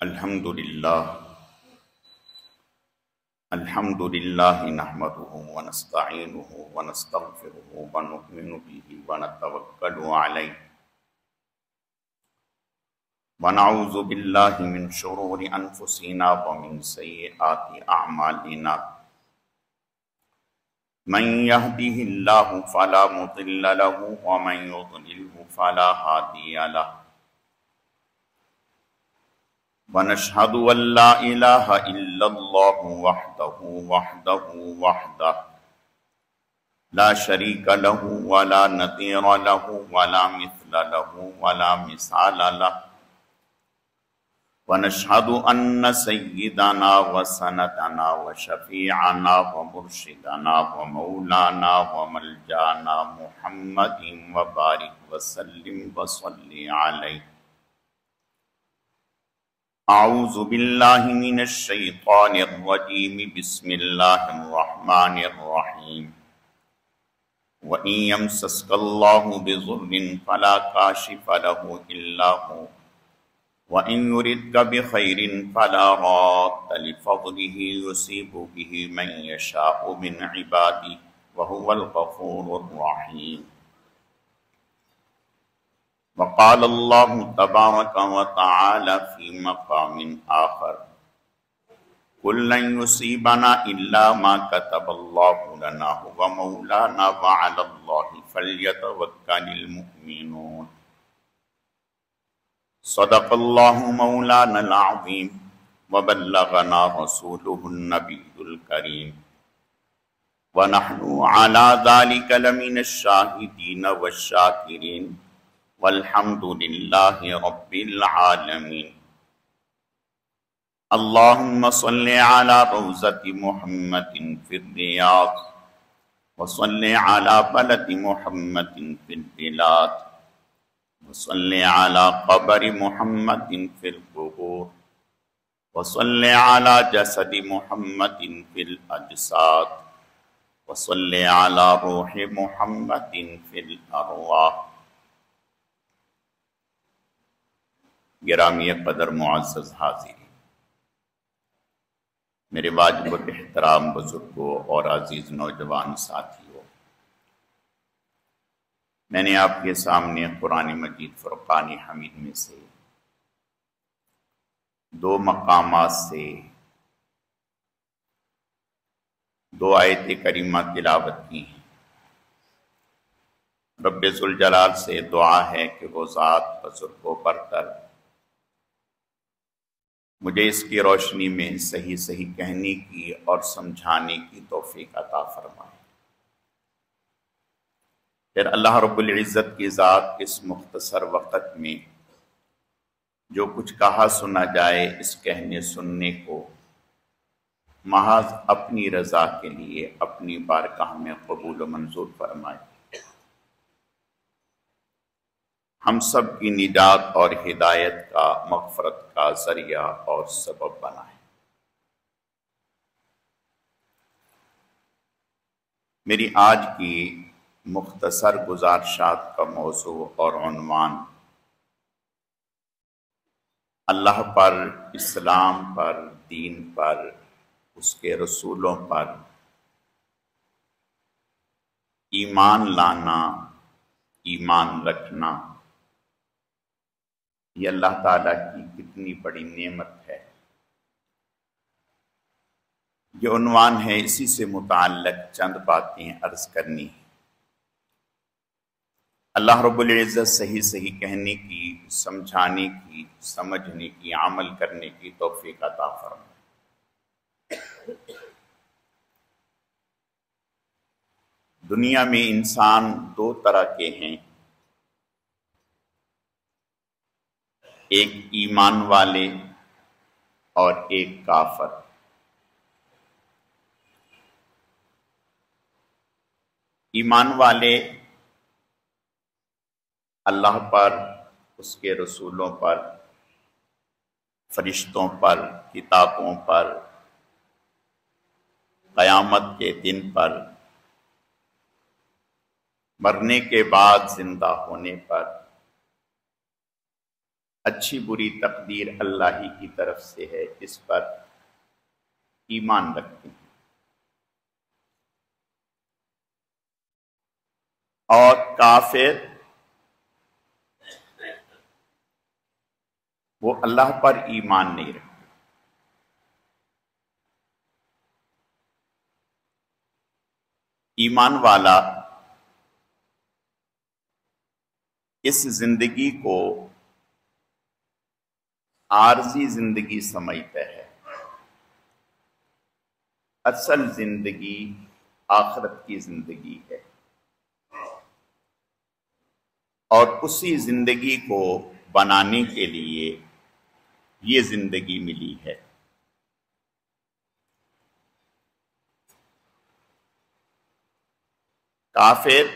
الحمد للہ نحمده ونستعینه ونستغفره ونؤمن به ونتوکل علیہ ونعوذ باللہ من شرور انفسنا ومن سیئات اعمالنا من يهده اللہ فلا مضل له ومن يضلله فلا هادی له ونشهد أن لا إله إلا الله وحده لا شريك له ولا نظير له ولا مثل له ولا مثال له ونشهد أن سيدنا وسندنا وشفيعنا ومرشدنا ومولانا وملجانا محمد وبارك وسلم وصلي عليه اعوذ باللہ من الشیطان الرجیم بسم اللہ الرحمن الرحیم وَإِن يَمْسَسْكَ اللَّهُ بِضُرٍّ فَلَا كَاشِفَ لَهُ إِلَّا هُوَ وَإِن يُرِدْكَ بِخَيْرٍ فَلَا رَادَّ لِفَضْلِهِ يُصِيبُ بِهِ مَن يَشَاءُ مِنْ عِبَادِهِ وَهُوَ الْغَفُورُ الرَّحِيمُ وقال اللہ تبارک وتعالی فی مقام آخر قل لن یصیبنا الا ما كتب اللہ لنا هو مولانا وعلی اللہ فلیتوکل المؤمنون صدق اللہ مولانا العظیم وبلغنا رسوله النبی الکریم ونحن على ذلك لمن الشاہدین والشاکرین والحمد للہ رب العالمین اللہم صل علی روضۃ محمد فی الریاض وصل علی بلد محمد فی البلاد وصل علی قبر محمد فی القبور وصل علی جسد محمد فی الاجساد وصل علی روح محمد فی الارواح گرامی قدر معزز حاضرین، میرے واجب احترام بزرگوں اور عزیز نوجوان ساتھیوں، میں نے آپ کے سامنے قرآن مجید فرقان حمید میں سے دو مقامات سے دو آیت کریمہ تلاوت کی ہیں۔ رب ذوالجلال سے دعا ہے کہ وہ ذات بزرگ و برتر مجھے اس کی روشنی میں صحیح صحیح کہنے کی اور سمجھانے کی توفیق عطا فرمائے۔ پھر اللہ رب العزت کی ذات اس مختصر وقت میں جو کچھ کہا سنا جائے اس کہنے سننے کو محض اپنی رضا کے لیے اپنی بارگاہ میں قبول و منظور فرمائے، ہم سب کی نجات اور ہدایت کا مغفرت کا ذریعہ اور سبب بنائے۔ میری آج کی مختصر گزارشات کا موضوع اور عنوان اللہ پر، اسلام پر، دین پر، اس کے رسولوں پر ایمان لانا، ایمان رکھنا، یہ اللہ تعالیٰ کی کتنی بڑی نعمت ہے، یہ عنوان ہے۔ اسی سے متعلق چند باتیں عرض کرنی ہیں۔ اللہ رب العزت صحیح صحیح کہنے کی، سمجھانے کی، سمجھنے کی، عمل کرنے کی توفیق عطا فرمائے۔ دنیا میں انسان دو طرح کے ہیں، ایک ایمان والے اور ایک کافر۔ ایمان والے اللہ پر، اس کے رسولوں پر، فرشتوں پر، کتابوں پر، قیامت کے دن پر، مرنے کے بعد زندہ ہونے پر، اچھی بری تقدیر اللہ ہی کی طرف سے ہے، اس پر ایمان رکھتے ہیں، اور کافر وہ اللہ پر ایمان نہیں رکھتے۔ ایمان والا اس زندگی کو عارضی زندگی سمجھتا ہے، اصل زندگی آخرت کی زندگی ہے، اور اسی زندگی کو بنانے کے لیے یہ زندگی ملی ہے۔ کافر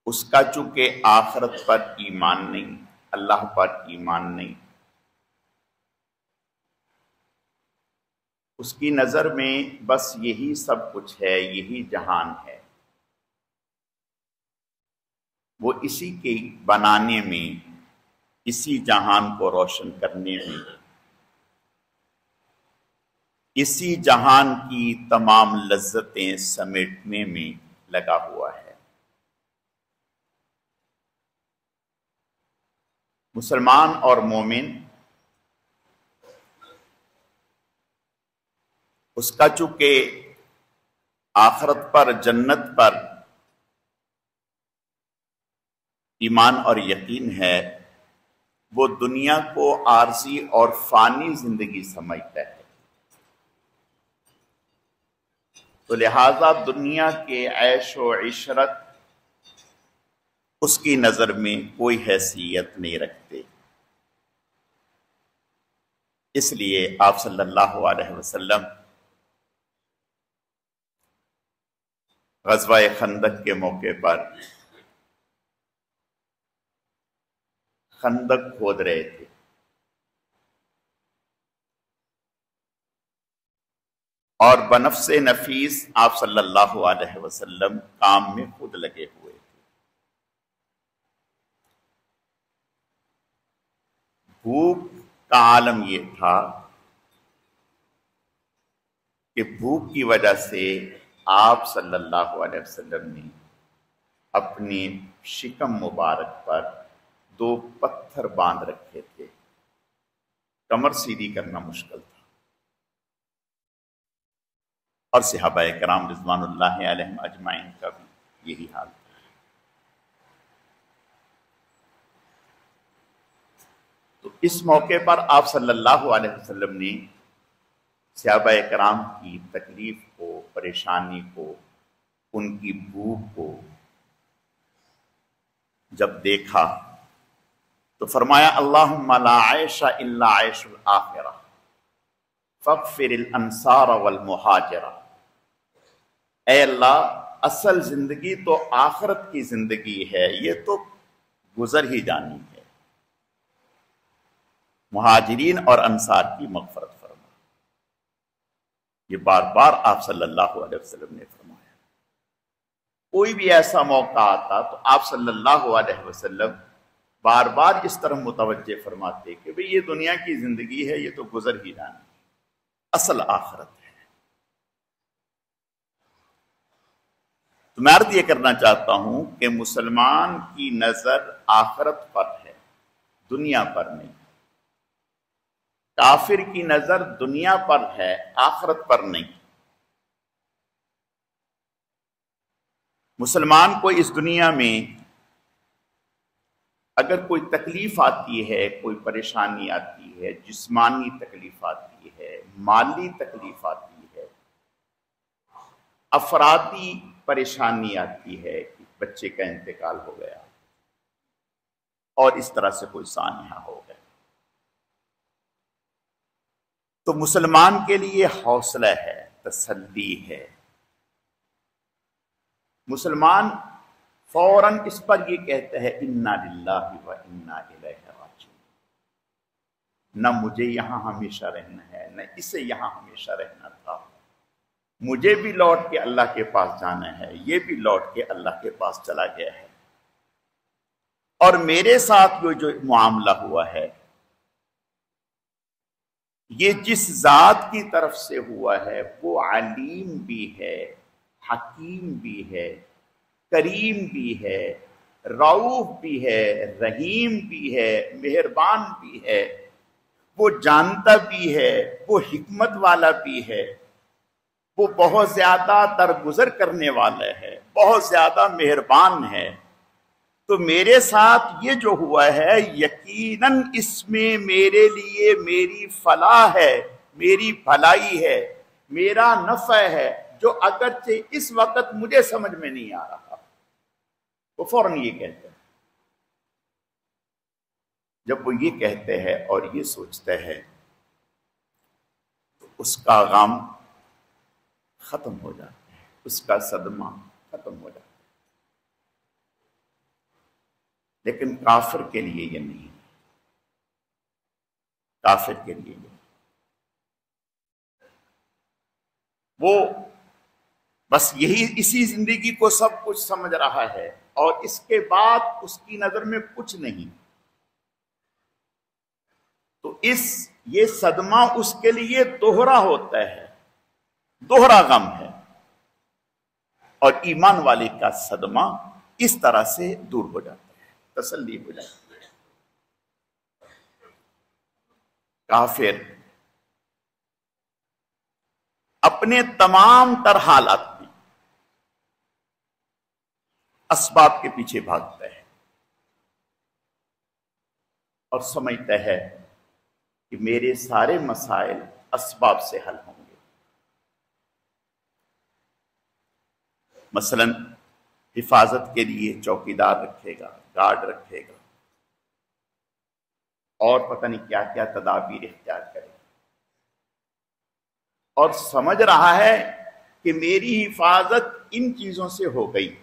اس کا چونکہ آخرت پر ایمان نہیں، اللہ پر ایمان نہیں، اس کی نظر میں بس یہی سب کچھ ہے، یہی جہان ہے، وہ اسی کے بنانے میں، اسی جہان کو روشن کرنے میں، اسی جہان کی تمام لذتیں سمیٹنے میں لگا ہوا ہے۔ مسلمان اور مومن اس کا چونکہ آخرت پر، جنت پر ایمان اور یقین ہے، وہ دنیا کو عارضی اور فانی زندگی سمجھتا ہے، تو لہذا دنیا کے عیش و عشرت اس کی نظر میں کوئی حیثیت نہیں رکھتے۔ اس لیے آپ صلی اللہ علیہ وسلم غزوہ خندق کے موقع پر خندق کھود رہے تھے، اور بنفس نفیس آپ صلی اللہ علیہ وسلم کام میں خود لگے ہوئے تھے۔ بھوک کا عالم یہ تھا کہ بھوک کی وجہ سے آپ صلی اللہ علیہ وسلم نے اپنی شکم مبارک پر 2 پتھر باندھ رکھے تھے، کمر سیدھی کرنا مشکل تھا، اور صحابہ کرام رضوان اللہ علیہم اجمعین کا بھی یہی حال تھا۔ تو اس موقع پر آپ صلی اللہ علیہ وسلم نے صحابہ کرام کی تکلیف کو، پریشانی کو، ان کی بھوک کو جب دیکھا تو فرمایا اللہم لا عیش الا عیش الآخرہ فاغفر الانصار والمہاجرہ، اے اللہ اصل زندگی تو آخرت کی زندگی ہے، یہ تو گزر ہی جانی ہے، مہاجرین اور انصار کی مغفرت فرما۔ یہ بار بار آپ صلی اللہ علیہ وسلم نے فرمایا۔ کوئی بھی ایسا موقع آتا تو آپ صلی اللہ علیہ وسلم بار بار اس طرح متوجہ فرماتے کہ بھئی یہ دنیا کی زندگی ہے، یہ تو گزر ہی جانی ہے، اصل آخرت ہے۔ تو میں عرض یہ کرنا چاہتا ہوں کہ مسلمان کی نظر آخرت پر ہے، دنیا پر نہیں۔ کافر کی نظر دنیا پر ہے، آخرت پر نہیں۔ مسلمان کو اس دنیا میں اگر کوئی تکلیف آتی ہے، کوئی پریشانی آتی ہے، جسمانی تکلیف آتی ہے، مالی تکلیف آتی ہے، افرادی پریشانی آتی ہے کہ بچے کا انتقال ہو گیا اور اس طرح سے کوئی سانحہ ہو گیا، تو مسلمان کے لیے حوصلہ ہے، تسلی ہے۔ مسلمان فوراً اس پر یہ کہتا ہے انا للہ و انا الیہ راجعون، نہ مجھے یہاں ہمیشہ رہنا ہے، نہ اسے یہاں ہمیشہ رہنا تھا، مجھے بھی لوٹ کے اللہ کے پاس جانا ہے، یہ بھی لوٹ کے اللہ کے پاس چلا گیا ہے۔ اور میرے ساتھ جو معاملہ ہوا ہے یہ جس ذات کی طرف سے ہوا ہے وہ علیم بھی ہے، حکیم بھی ہے، کریم بھی ہے، رؤوف بھی ہے، رحیم بھی ہے، مہربان بھی ہے، وہ جانتا بھی ہے، وہ حکمت والا بھی ہے، وہ بہت زیادہ درگزر کرنے والا ہے، بہت زیادہ مہربان ہے۔ تو میرے ساتھ یہ جو ہوا ہے یقیناً اس میں میرے لیے میری فلاح ہے، میری بھلائی ہے، میرا نفع ہے، جو اگرچہ اس وقت مجھے سمجھ میں نہیں آ رہا۔ وہ فوراً یہ کہتے ہیں، جب وہ یہ کہتے ہیں اور یہ سوچتے ہیں تو اس کا غم ختم ہو جاتا ہے، اس کا صدمہ ختم ہو جاتا ہے۔ لیکن کافر کے لیے یہ نہیں، کافر کے لیے یہ نہیں۔ وہ بس اسی زندگی کو سب کچھ سمجھ رہا ہے اور اس کے بعد اس کی نظر میں کچھ نہیں۔ تو یہ صدمہ اس کے لیے دوہرا ہوتا ہے، دوہرا غم ہے، اور ایمان والے کا صدمہ اس طرح سے دور ہو جاتا ہے، تسلی ہو جاتی ہے۔ کافر اپنے تمام تر حالات میں اسباب کے پیچھے بھاگتا ہے اور سمجھتا ہے کہ میرے سارے مسائل اسباب سے حل ہوں گے۔ مثلا حفاظت کے لیے چوکیدار رکھے گا، گارڈ رکھے گا، اور پتہ نہیں کیا کیا تدابیر اختیار کرے گا، اور سمجھ رہا ہے کہ میری حفاظت ان چیزوں سے ہو گئی۔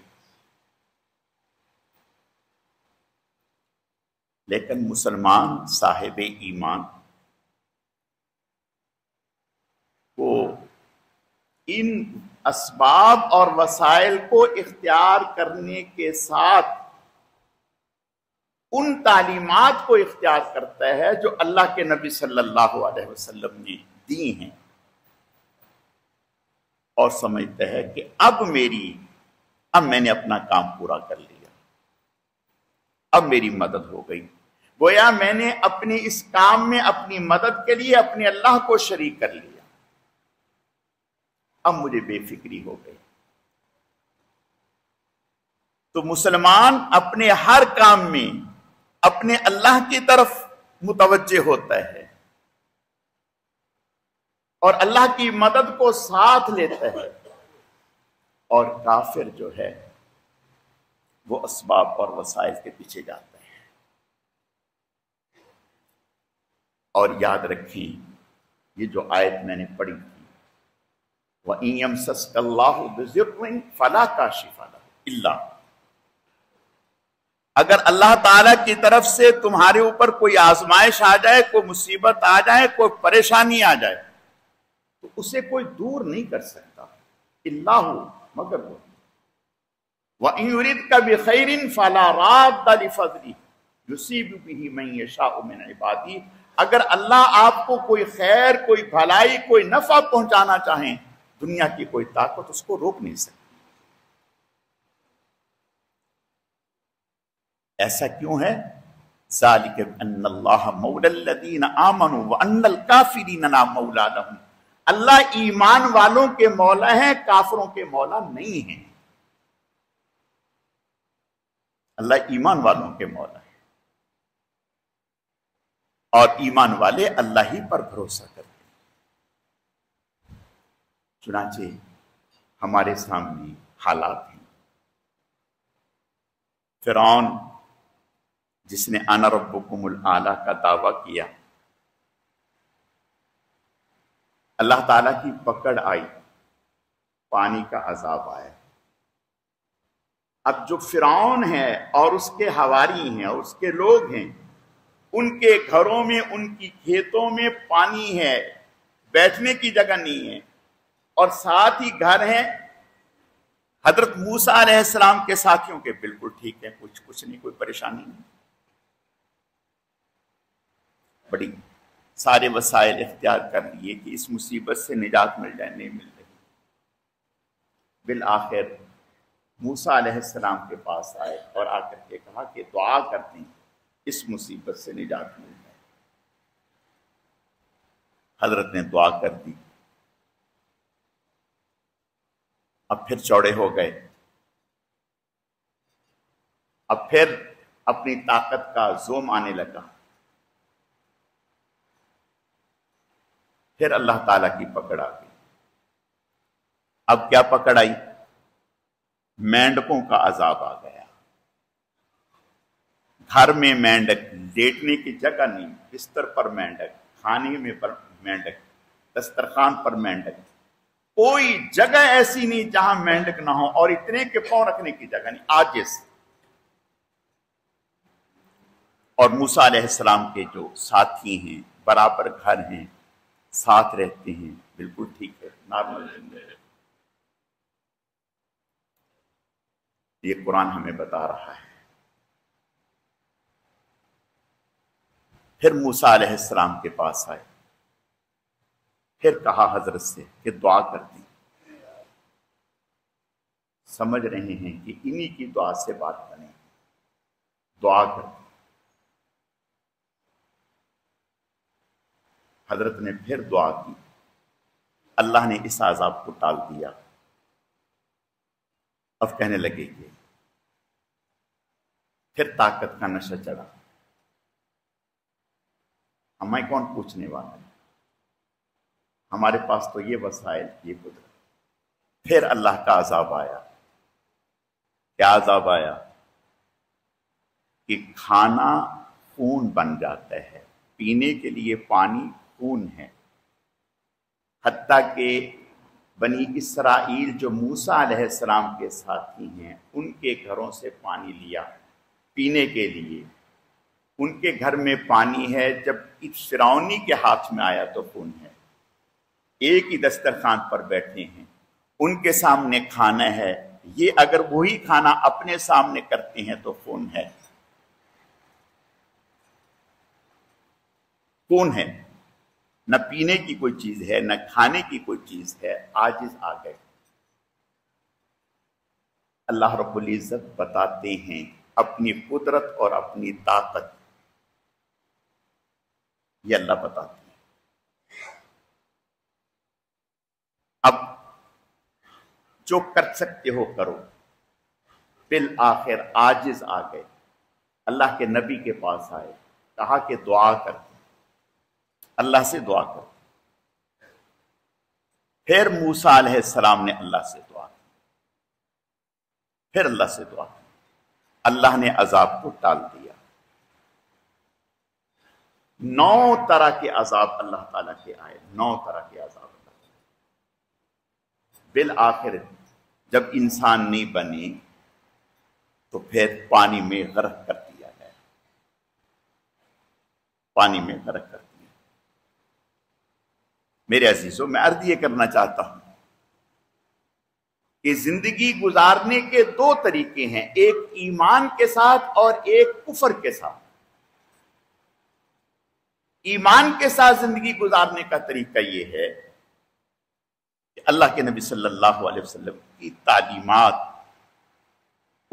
لیکن مسلمان صاحب ایمان کو ان اسباب اور وسائل کو اختیار کرنے کے ساتھ ان تعلیمات کو اختیار کرتا ہے جو اللہ کے نبی صلی اللہ علیہ وسلم نے دی ہیں، اور سمجھتا ہے کہ اب میں نے اپنا کام پورا کر لیا، اب میری مدد ہو گئی۔ گویا میں نے اپنے اس کام میں اپنی مدد کے لیے اپنے اللہ کو شریک کر لیا، اب مجھے بے فکری ہو گئی۔ تو مسلمان اپنے ہر کام میں اپنے اللہ کی طرف متوجہ ہوتا ہے اور اللہ کی مدد کو ساتھ لیتا ہے، اور کافر جو ہے وہ اسباب اور وسائل کے پیچھے جاتا ہے۔ اور یاد رکھیں یہ جو آیت میں نے پڑھی تھی، وَإِن يَمْسَسْكَ اللَّهُ بِضُرٍّ فَلَا كَاشِفَ لَهُ إِلَّا، اگر اللہ تعالی کی طرف سے تمہارے اوپر کوئی آزمائش آ جائے، کوئی مصیبت آ جائے، کوئی پریشانی آ جائے، تو اسے کوئی دور نہیں کر سکتا، اللہ مگر وہ۔ وَإِن يُرِدْكَ بِخَيْرٍ فَلَا رَادَّ لِفَضْلِهِ يُصِيبُ بِهِ مَن يَشَاءُ مِنْ عِبَادِهِ، اگر اللہ آپ کو کوئی خیر، کوئی بھلائی، کوئی نفع پہنچانا چاہیں، دنیا کی کوئی طاقت اس کو روک نہیں سکتی۔ ایسا کیوں ہے؟ ذَلِكَ بِأَنَّ اللَّهَ مَوْلَى الَّذِينَ آمَنُوا وَأَنَّ الْكَافِرِينَ لَا مَوْلَى لَهُمْ، اللہ ایمان والوں کے مولا ہیں، کافروں کے مولا نہیں ہیں۔ اللہ ایمان والوں کے مولا ہے، اور ایمان والے اللہ ہی پر بھروسہ کرتے ہیں۔ چنانچہ ہمارے سامنے حالات ہیں۔ فرعون جس نے انا ربکم الاعلی کا دعویٰ کیا، اللہ تعالیٰ کی پکڑ آئی، پانی کا عذاب آیا۔ اب جو فرعون ہے اور اس کے حواری ہیں اور اس کے لوگ ہیں، ان کے گھروں میں، ان کی کھیتوں میں پانی ہے، بیٹھنے کی جگہ نہیں ہے، اور ساتھ ہی گھر ہیں، حضرت موسیٰ علیہ السلام کے ساتھیوں کے بالکل ٹھیک ہے، کچھ نہیں، کوئی پریشانی نہیں، بڑی سارے وسائل اختیار کر لیے کہ اس مصیبت سے نجات مل جائے، نہیں مل رہی۔ بالآخر موسیٰ علیہ السلام کے پاس آئے اور آ کر کے کہا کہ دعا کرتے ہیں اس مصیبت سے نجات مل جائے۔ حضرت نے دعا کر دی، اب پھر چوڑے ہو گئے، اب پھر اپنی طاقت کا زوم آنے لگا۔ پھر اللہ تعالیٰ کی پکڑ آ گئی۔ اب کیا پکڑ آئی؟ مینڈکوں کا عذاب آ گیا۔ گھر میں مینڈک، لیٹنے کی جگہ نہیں، بستر پر مینڈک، کھانے میں پر مینڈک، دسترخوان پر مینڈک، کوئی جگہ ایسی نہیں جہاں مینڈک نہ ہو، اور اتنے کے پاؤں رکھنے کی جگہ نہیں، عاجز۔ اور موسیٰ علیہ السلام کے جو ساتھی ہیں، برابر گھر ہیں، ساتھ رہتے ہیں، بالکل ٹھیک ہے، نارمل زندگی۔ یہ قرآن ہمیں بتا رہا ہے۔ پھر موسیٰ علیہ السلام کے پاس آئے، پھر کہا حضرت سے کہ دعا کر دی۔ سمجھ رہے ہیں کہ انہی کی دعا سے بات بنے، دعا کر دی۔ حضرت نے پھر دعا کی، اللہ نے اس عذاب کو ٹال دیا۔ اب کہنے لگے کہ پھر طاقت کا نشہ چڑھا، ہمیں کون پوچھنے والا ہے، ہمارے پاس تو یہ وسائل، یہ قدرت۔ پھر اللہ کا عذاب آیا۔ کیا عذاب آیا؟ کہ کھانا خون بن جاتا ہے، پینے کے لیے پانی خون ہے، حتیٰ کہ بنی اسرائیل جو موسیٰ علیہ السلام کے ساتھی ہیں، ان کے گھروں سے پانی لیا پینے کے لیے، ان کے گھر میں پانی ہے، جب فرعونی کے ہاتھ میں آیا تو خون ہے۔ ایک ہی دسترخوان پر بیٹھے ہیں، ان کے سامنے کھانا ہے، یہ اگر وہی کھانا اپنے سامنے کرتے ہیں تو خون ہے، خون ہے، نہ پینے کی کوئی چیز ہے، نہ کھانے کی کوئی چیز ہے، عاجز آ گئے۔ اللہ رب العزت بتاتے ہیں اپنی قدرت اور اپنی طاقت، یہ اللہ بتاتے ہیں۔ اب جو کر سکتے ہو کرو۔ بالآخر عاجز آ گئے، اللہ کے نبی کے پاس آئے، کہا کہ دعا کرتے، اللہ سے دعا کرتے۔ پھر موسیٰ علیہ السلام نے اللہ سے دعا کی، پھر اللہ سے دعا کی، اللہ نے عذاب کو ٹال دیا۔ 9 طرح کے عذاب اللہ تعالیٰ کے آئے، 9 طرح کے عذاب اللہ کے۔ بالآخر جب انسان نہیں بنے تو پھر پانی میں غرق کر دیا گیا، پانی میں غرق کر دیا۔ میرے عزیزوں، میں عرض یہ کرنا چاہتا ہوں کہ زندگی گزارنے کے 2 طریقے ہیں، ایک ایمان کے ساتھ اور ایک کفر کے ساتھ۔ ایمان کے ساتھ زندگی گزارنے کا طریقہ یہ ہے کہ اللہ کے نبی صلی اللہ علیہ وسلم کی تعلیمات،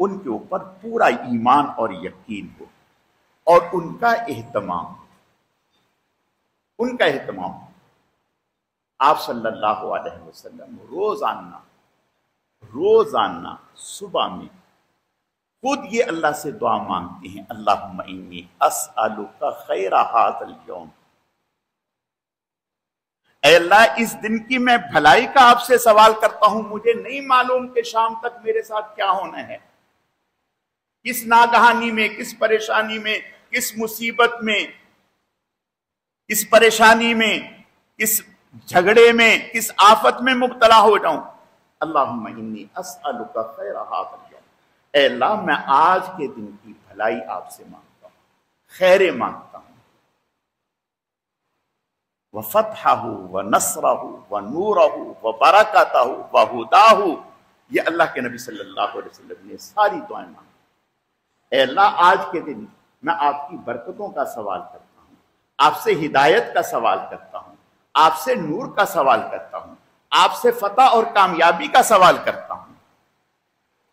ان کے اوپر پورا ایمان اور یقین ہو، اور ان کا اہتمام، آپ صلی اللہ علیہ وسلم روزانہ صبح میں خود یہ اللہ سے دعا مانگتے ہیں، اللہم انی اسألک خیر ھذا اليوم، اے اللہ اس دن کی میں بھلائی کا آپ سے سوال کرتا ہوں، مجھے نہیں معلوم کہ شام تک میرے ساتھ کیا ہونا ہے، کس ناگہانی میں، کس پریشانی میں، کس مصیبت میں، کس پریشانی میں، کس جھگڑے میں، کس آفت میں مبتلا ہو جاؤں۔ اللہم انی اسألک خیر ھذا اليوم، اے اللہ میں آج کے دن کی بھلائی آپ سے مانگتا ہوں، خیر مانگتا ہوں، وفتحہ ونصرہ ونورہ وبرکتہ وہداہ، یہ اللہ کے نبی صلی اللہ علیہ وسلم نے ساری دعائیں مانگی۔ اے اللہ آج کے دن میں آپ کی برکتوں کا سوال کرتا ہوں، آپ سے ہدایت کا سوال کرتا ہوں، آپ سے نور کا سوال کرتا ہوں، آپ سے فتح اور کامیابی کا سوال کرتا ہوں۔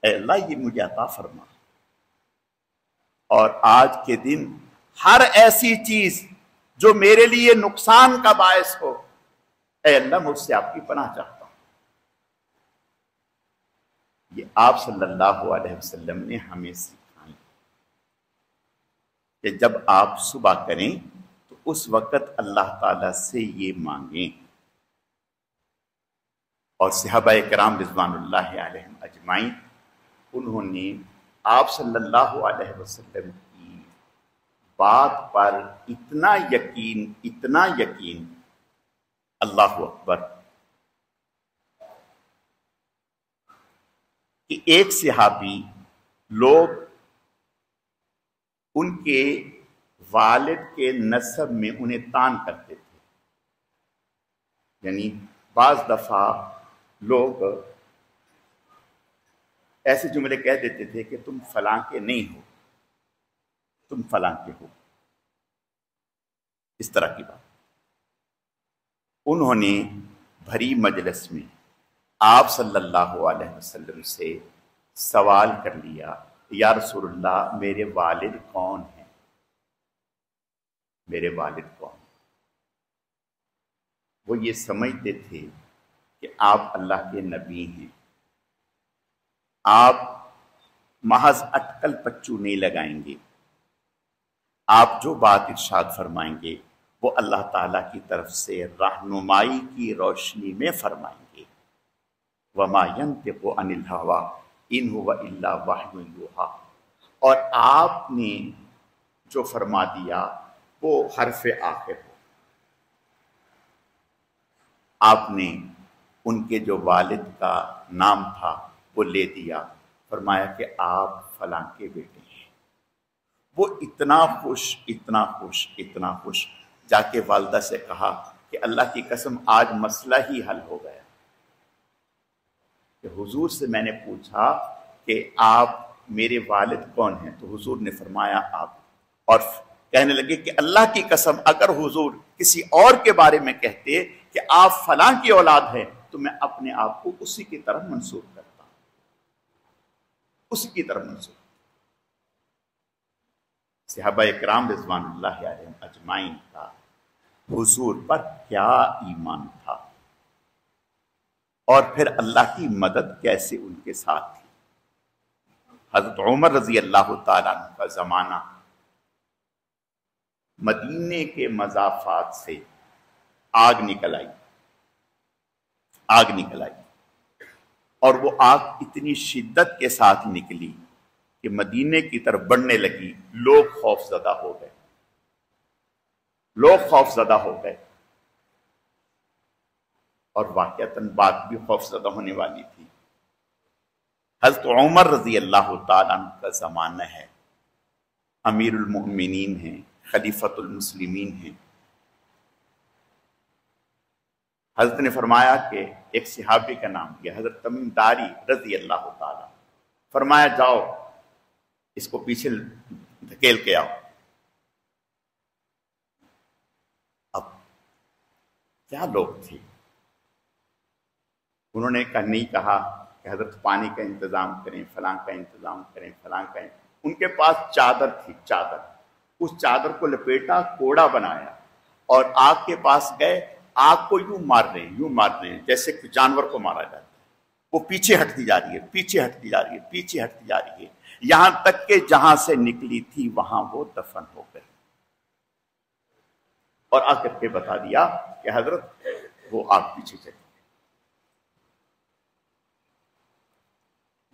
اے اللہ یہ مجھے عطا فرما۔ اور آج کے دن ہر ایسی چیز جو میرے لیے نقصان کا باعث ہو، اے اللہ مجھ سے آپ کی پناہ چاہتا ہوں۔ یہ آپ صلی اللہ علیہ وسلم نے ہمیں سکھائی کہ جب آپ صبح کریں تو اس وقت اللہ تعالی سے یہ مانگیں۔ اور صحابہ کرام رضوان اللہ علیہم اجمعین انہوں نے آپ صلی اللہ علیہ وسلم کی بات پر اتنا یقین، اللہ اکبر، کہ ایک صحابی لوگ ان کے والد کے نسب میں انہیں طعن کرتے تھے، یعنی بعض دفعہ لوگ ایسے جملے کہہ دیتے تھے کہ تم فلاں کے نہیں ہو، تم فلاں کے ہو، اس طرح کی بات۔ انہوں نے بھری مجلس میں آپ صلی اللہ علیہ وسلم سے سوال کر لیا، یا رسول اللہ میرے والد کون ہیں؟ میرے والد کون ہیں؟ وہ یہ سمجھتے تھے کہ آپ اللہ کے نبی ہیں، آپ محض اٹکل پچو نہیں لگائیں گے، آپ جو بات ارشاد فرمائیں گے وہ اللہ تعالیٰ کی طرف سے رہنمائی کی روشنی میں فرمائیں گے۔ وَمَا يَنْطِقُ عَنِ الْهَوَىٰ إِنْ هُوَ إِلَّا وَحْيٌ يُوحَىٰ، اور آپ نے جو فرما دیا وہ حرف آخر ہو۔ آپ نے ان کے جو والد کا نام تھا وہ لے دیا، فرمایا کہ آپ فلاں کے بیٹے ہیں۔ وہ اتنا خوش جا کے والدہ سے کہا کہ اللہ کی قسم آج مسئلہ ہی حل ہو گیا، کہ حضور سے میں نے پوچھا کہ آپ میرے والد کون ہیں، تو حضور نے فرمایا آپ، اور کہنے لگے کہ اللہ کی قسم اگر حضور کسی اور کے بارے میں کہتے کہ آپ فلاں کی اولاد ہیں تو میں اپنے آپ کو اسی کی طرف منسوب کرتا ہوں، اسی کی طرف منسوب۔ صحابہ اکرام رضوان اللہ علیہم اجمعین کا حضور پر کیا ایمان تھا، اور پھر اللہ کی مدد کیسے ان کے ساتھ تھی۔ حضرت عمر رضی اللہ تعالیٰ عنہ کا زمانہ مدینے کے مضافات سے آگ نکل آئی، اور وہ آگ اتنی شدت کے ساتھ نکلی کہ مدینے کی طرف بڑھنے لگی، لوگ خوف زدہ ہو گئے، اور واقعتاً بات بھی خوف زدہ ہونے والی تھی۔ حضرت عمر رضی اللہ تعالیٰ عنہ کا زمانہ ہے، امیر المؤمنین ہیں، خلیفۃ المسلمین ہیں۔ حضرت نے فرمایا کہ ایک صحابی کا نام یہ حضرت تمیم داری رضی اللہ تعالیٰ، فرمایا جاؤ اس کو پیچھے دھکیل کے آؤ۔ اب کیا لوگ تھے، انہوں نے نہیں کہا کہ حضرت پانی کا انتظام کریں، فلاں کا انتظام کریں، فلاں کا ان کے پاس چادر تھی، اس چادر کو لپیٹا، کوڑا بنایا، اور آگ کے پاس گئے، آگ کو یوں مار رہے ہیں جیسے کہ جانور کو مارا جاتا ہے۔ وہ پیچھے ہٹتی جا رہی ہے، یہاں تک کہ جہاں سے نکلی تھی وہاں وہ دفن ہو گئے، اور آ کر کے بتا دیا کہ حضرت وہ آگ پیچھے چلی۔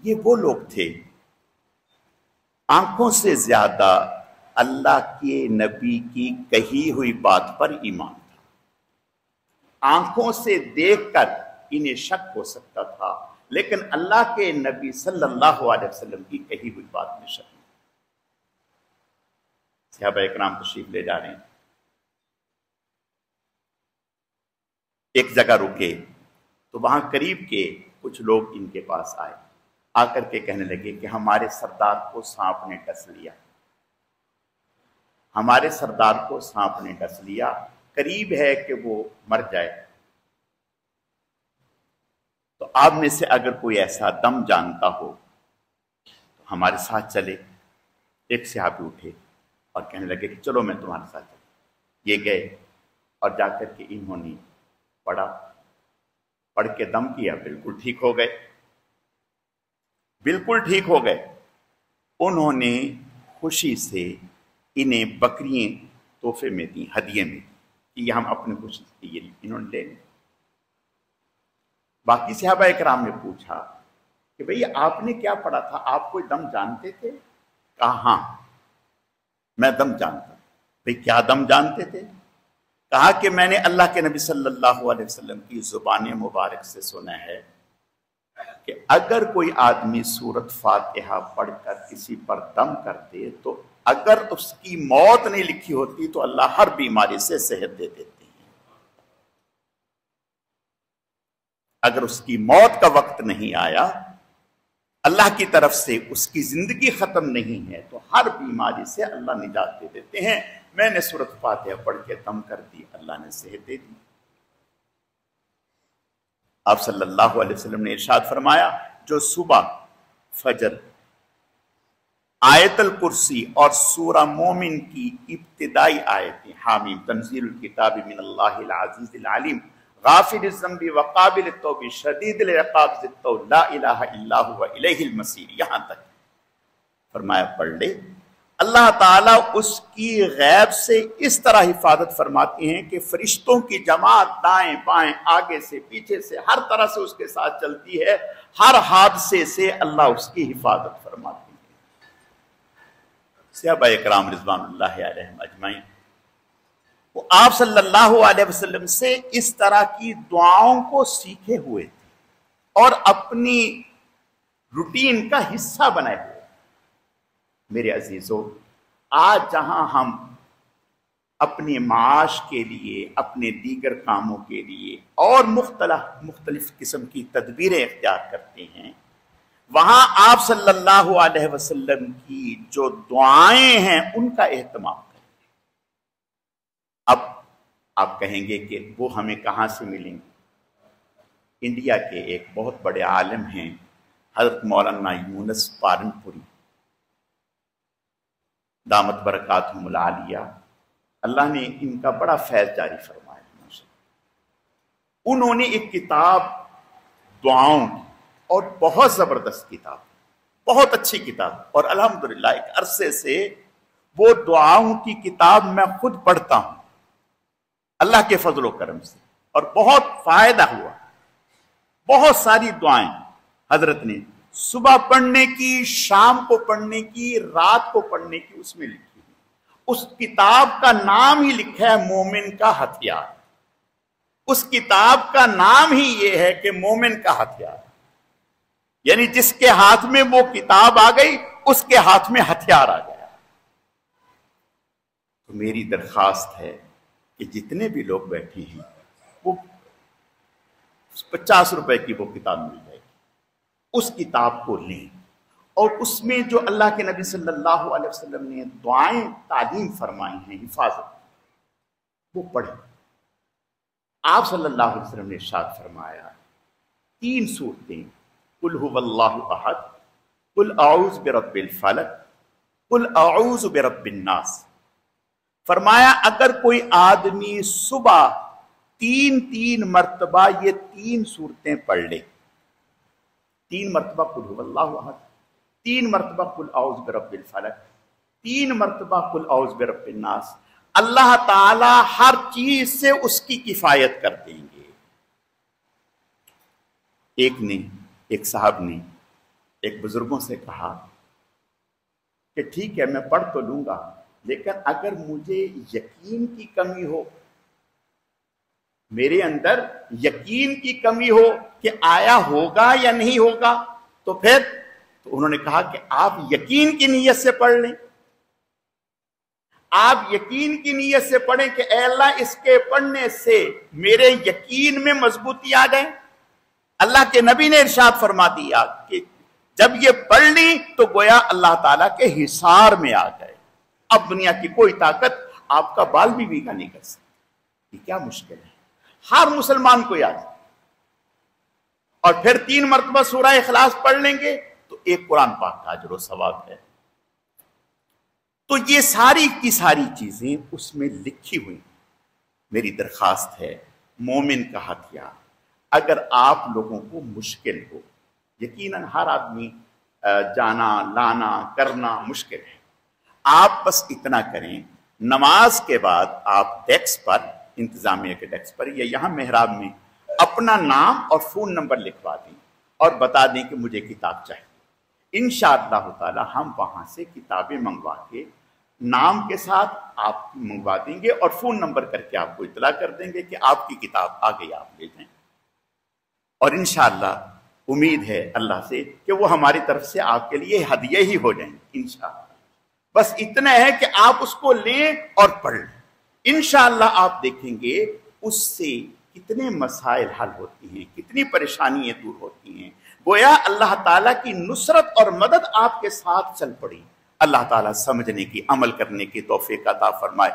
یہ وہ لوگ تھے آنکھوں سے زیادہ اللہ کے نبی کی کہی ہوئی بات پر ایمان تھا۔ آنکھوں سے دیکھ کر انہیں شک ہو سکتا تھا، لیکن اللہ کے نبی صلی اللہ علیہ وسلم کی کہی ہوئی بات میں شک نہیں۔ صحابہ اکرام تشریف لے جا رہے ہیں، ایک جگہ رکے تو وہاں قریب کے کچھ لوگ ان کے پاس آئے، آ کر کے کہنے لگے کہ ہمارے سردار کو سانپ نے ڈس لیا، ہمارے سردار کو سانپ نے ڈس لیا، قریب ہے کہ وہ مر جائے، تو آپ میں سے اگر کوئی ایسا دم جانتا ہو تو ہمارے ساتھ چلے۔ ایک صحابی اٹھے اور کہنے لگے کہ چلو میں تمہارے ساتھ چلوں۔ یہ گئے اور جا کر کے انہوں نے پڑھ کے دم کیا، بالکل ٹھیک ہو گئے، بالکل ٹھیک ہو گئے۔ انہوں نے خوشی سے انہیں بکریاں تحفے میں دیں، ہدیے میں دیں کہ یہ ہم اپنی خوشی سے یہ انہوں نے لے لیں۔ باقی صحابہ اکرام نے پوچھا کہ بھئی آپ نے کیا پڑھا تھا، آپ کوئی دم جانتے تھے؟ کہا ہاں میں دم جانتا ہوں۔ بھئی کیا دم جانتے تھے؟ کہا کہ میں نے اللہ کے نبی صلی اللہ علیہ وسلم کی زبان مبارک سے سنا ہے کہ اگر کوئی آدمی سورۃ فاتحہ پڑھ کر کسی پر دم کرتے تو اگر اس کی موت نہیں لکھی ہوتی تو اللہ ہر بیماری سے صحت دے دیتے ہیں۔ اگر اس کی موت کا وقت نہیں آیا، اللہ کی طرف سے اس کی زندگی ختم نہیں ہے، تو ہر بیماری سے اللہ نجات دے دیتے ہیں۔ میں نے سورۃ فاتحہ پڑھ کے دم کر دی، اللہ نے صحت دے دی۔ آپ صلی اللہ علیہ وسلم نے ارشاد فرمایا جو صبح فجر آیت الکرسی اور سورہ مومن کی ابتدائی آیتیں، حامیم تنزیل الکتاب من اللہ العزیز العلیم غافر الذنب وقابل التوب شدید العقاب ذی الطول لا الہ الا هو الیہ المصیر، یہاں تک فرمایا پڑھ لے، اللہ تعالیٰ اس کی غیب سے اس طرح حفاظت فرماتے ہیں کہ فرشتوں کی جماعت دائیں بائیں آگے سے پیچھے سے ہر طرح سے اس کے ساتھ چلتی ہے، ہر حادثے سے اللہ اس کی حفاظت فرماتے ہیں۔ صحابہ اکرام رضوان اللہ علیہم اجمعین وہ آپ صلی اللہ علیہ وسلم سے اس طرح کی دعاؤں کو سیکھے ہوئے تھے اور اپنی روٹین کا حصہ بنائے ہوئے۔ میرے عزیزو، آج جہاں ہم اپنے معاش کے لیے، اپنے دیگر کاموں کے لیے اور مختلف قسم کی تدبیریں اختیار کرتے ہیں، وہاں آپ صلی اللہ علیہ وسلم کی جو دعائیں ہیں ان کا اہتمام کریں۔ اب آپ کہیں گے کہ وہ ہمیں کہاں سے ملیں گے؟ انڈیا کے ایک بہت بڑے عالم ہیں حضرت مولانا یونس پارنپوری دامت برکاتہم العالیہ، اللہ نے ان کا بڑا فیض جاری فرمایا۔ انہوں نے ایک کتاب دعاؤں کی، اور بہت زبردست کتاب، بہت اچھی کتاب، اور الحمدللہ ایک عرصے سے وہ دعاؤں کی کتاب میں خود پڑھتا ہوں اللہ کے فضل و کرم سے، اور بہت فائدہ ہوا۔ بہت ساری دعائیں حضرت نے صبح پڑھنے کی، شام کو پڑھنے کی، رات کو پڑھنے کی اس میں لکھی ہے۔ اس کتاب کا نام ہی لکھا ہے مومن کا ہتھیار۔ اس کتاب کا نام ہی یہ ہے کہ مومن کا ہتھیار، یعنی جس کے ہاتھ میں وہ کتاب آ گئی اس کے ہاتھ میں ہتھیار آ گیا۔ تو میری درخواست ہے کہ جتنے بھی لوگ بیٹھے ہیں وہ 50 روپے کی وہ کتاب مل جائے گی، اس کتاب کو لیں، اور اس میں جو اللہ کے نبی صلی اللہ علیہ وسلم نے دعائیں تعلیم فرمائی ہیں حفاظت، وہ پڑھیں۔ آپ صلی اللہ علیہ وسلم نے ارشاد فرمایا 3 صورتیں، قل هو اللہ احد، قل اعوذ برب الفلق، قل اعوذ برب الناس۔ فرمایا اگر کوئی آدمی صبح 3 مرتبہ یہ 3 صورتیں پڑھ لے، 3 مرتبہ قل هو اللہ احد، 3 مرتبہ قل اعوذ برب الفلق، 3 مرتبہ قل اعوذ برب الناس، اللہ تعالی ہر چیز سے اس کی کفایت کر دیں گے۔ ایک صاحب نے ایک بزرگوں سے کہا کہ ٹھیک ہے میں پڑھ تو لوں گا، لیکن اگر مجھے یقین کی کمی ہو، میرے اندر یقین کی کمی ہو کہ آیا ہوگا یا نہیں ہوگا، تو انہوں نے کہا کہ آپ یقین کی نیت سے پڑھ لیں۔ آپ یقین کی نیت سے پڑھیں کہ اے اللہ اس کے پڑھنے سے میرے یقین میں مضبوطی آ جائے، اللہ کے نبی نے ارشاد فرما دیا کہ جب یہ پڑھ لی تو گویا اللہ تعالیٰ کے حصار میں آ گئے، اب دنیا کی کوئی طاقت آپ کا بال بھی بھیگا نہیں کر سکتی۔ یہ کیا مشکل ہے، ہر مسلمان کو یاد ہے۔ اور پھر 3 مرتبہ سورہ اخلاص پڑھ لیں گے تو ایک قرآن پاک کا اجر و ثواب ہے۔ تو یہ ساری کی ساری چیزیں اس میں لکھی ہوئی۔ میری درخواست ہے، مومن کا ہتھیار، اگر آپ لوگوں کو مشکل ہو، یقیناً ہر آدمی جانا لانا کرنا مشکل ہے، آپ بس اتنا کریں، نماز کے بعد آپ ڈیسک پر، انتظامیہ کے ڈیسک پر یا یہاں محراب میں اپنا نام اور فون نمبر لکھوا دیں اور بتا دیں کہ مجھے کتاب چاہیے۔ انشاءاللہ تعالی ہم وہاں سے کتابیں منگوا کے نام کے ساتھ آپ منگوا دیں گے اور فون نمبر کر کے آپ کو اطلاع کر دیں گے کہ آپ کی کتاب آ گئی، آپ لے جائیں۔ اور انشاءاللہ امید ہے اللہ سے کہ وہ ہماری طرف سے آپ کے لیے ہدیہ ہی ہو جائیں گے انشاءاللہ۔ بس اتنا ہے کہ آپ اس کو لیں اور پڑھ لیں، انشاءاللہ آپ دیکھیں گے اس سے کتنے مسائل حل ہوتی ہیں، کتنی پریشانیاں دور ہوتی ہیں، گویا اللہ تعالیٰ کی نصرت اور مدد آپ کے ساتھ چل پڑی۔ اللہ تعالیٰ سمجھنے کی، عمل کرنے کی توفیق عطا فرمائے۔